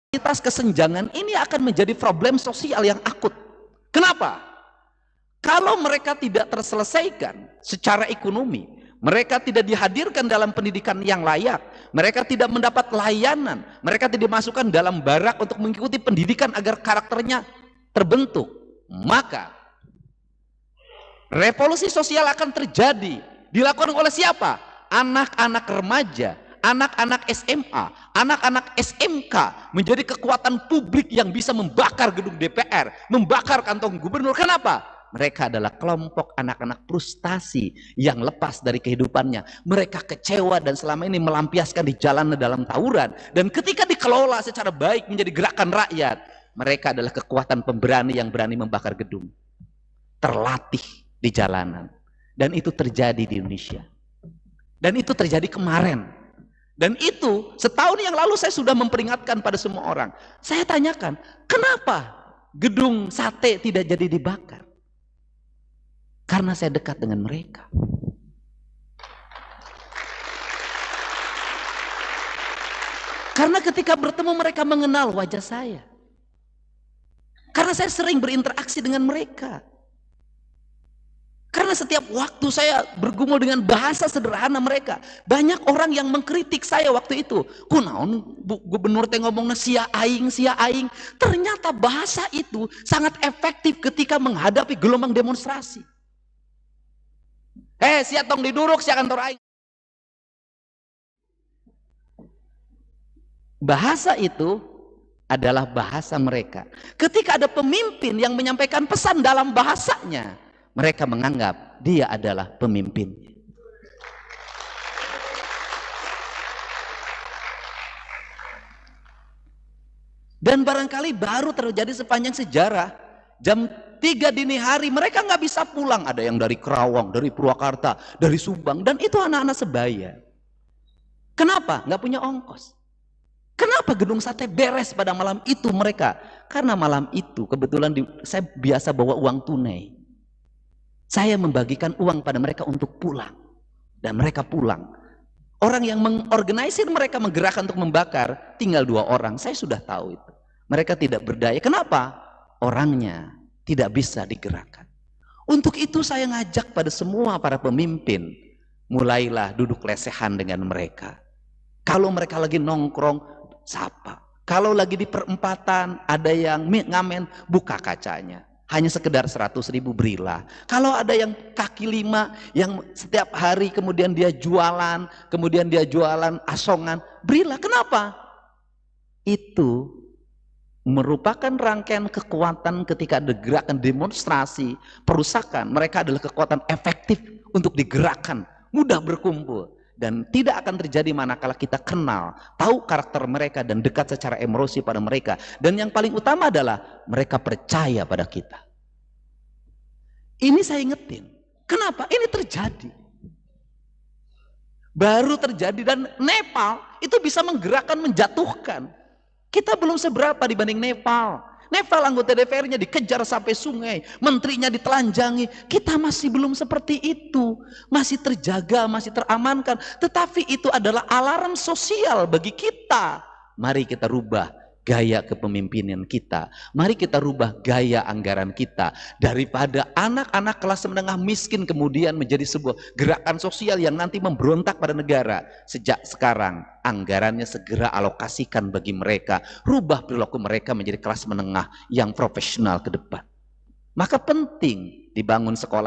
Kesenjangan ini akan menjadi problem sosial yang akut. Kenapa? Kalau mereka tidak terselesaikan secara ekonomi, mereka tidak dihadirkan dalam pendidikan yang layak, mereka tidak mendapat layanan, mereka tidak dimasukkan dalam barak untuk mengikuti pendidikan agar karakternya terbentuk, maka revolusi sosial akan terjadi. Dilakukan oleh siapa? Anak-anak remaja, anak-anak SMA, anak-anak SMK menjadi kekuatan publik yang bisa membakar gedung DPR, membakar kantong gubernur. Kenapa? Mereka adalah kelompok anak-anak frustasi yang lepas dari kehidupannya. Mereka kecewa dan selama ini melampiaskan di jalan dalam tawuran. Dan ketika dikelola secara baik menjadi gerakan rakyat, mereka adalah kekuatan pemberani yang berani membakar gedung. Terlatih di jalanan. Dan itu terjadi di Indonesia. Dan itu terjadi kemarin. Dan itu setahun yang lalu saya sudah memperingatkan pada semua orang. Saya tanyakan, kenapa gedung sate tidak jadi dibakar? Karena saya dekat dengan mereka. Karena ketika bertemu mereka mengenal wajah saya. Karena saya sering berinteraksi dengan mereka. Karena setiap waktu saya bergumul dengan bahasa sederhana mereka. Banyak orang yang mengkritik saya waktu itu. Kunaon gubernur teh ngomongna sia aing. Ternyata bahasa itu sangat efektif ketika menghadapi gelombang demonstrasi. Sia tong diduruk sia kantor aing. Bahasa itu adalah bahasa mereka. Ketika ada pemimpin yang menyampaikan pesan dalam bahasanya, mereka menganggap dia adalah pemimpin. Dan barangkali baru terjadi sepanjang sejarah. Jam 3 dini hari mereka nggak bisa pulang. Ada yang dari Kerawang, dari Purwakarta, dari Subang. Dan itu anak-anak sebaya. Kenapa? Nggak punya ongkos. Kenapa gedung sate beres pada malam itu mereka? Karena malam itu kebetulan saya biasa bawa uang tunai. Saya membagikan uang pada mereka untuk pulang. Dan mereka pulang. Orang yang mengorganisir mereka menggerakkan untuk membakar tinggal 2 orang. Saya sudah tahu itu. Mereka tidak berdaya. Kenapa? Orangnya tidak bisa digerakkan. Untuk itu saya ngajak pada semua para pemimpin, mulailah duduk lesehan dengan mereka. Kalau mereka lagi nongkrong, sapa. Kalau lagi di perempatan ada yang ngamen, buka kacanya. Hanya sekedar 100.000 berilah. Kalau ada yang kaki 5 yang setiap hari kemudian dia jualan asongan, berilah. Kenapa? Itu merupakan rangkaian kekuatan ketika ada gerakan demonstrasi, perusakan. Mereka adalah kekuatan efektif untuk digerakkan, mudah berkumpul. Dan tidak akan terjadi manakala kita kenal, tahu karakter mereka dan dekat secara emosi pada mereka. Dan yang paling utama adalah mereka percaya pada kita. Ini saya ingetin. Kenapa? Ini terjadi. Baru terjadi dan Nepal itu bisa menggerakkan, menjatuhkan. Kita belum seberapa dibanding Nepal. Nepal anggota DPR-nya dikejar sampai sungai, menterinya ditelanjangi. Kita masih belum seperti itu, masih terjaga, masih teramankan. Tetapi itu adalah alarm sosial bagi kita. Mari kita rubah gaya kepemimpinan kita. Mari kita rubah gaya anggaran kita. Daripada anak-anak kelas menengah miskin kemudian menjadi sebuah gerakan sosial yang nanti memberontak pada negara. Sejak sekarang anggarannya segera alokasikan bagi mereka. Rubah perilaku mereka menjadi kelas menengah yang profesional ke depan. Maka penting dibangun sekolah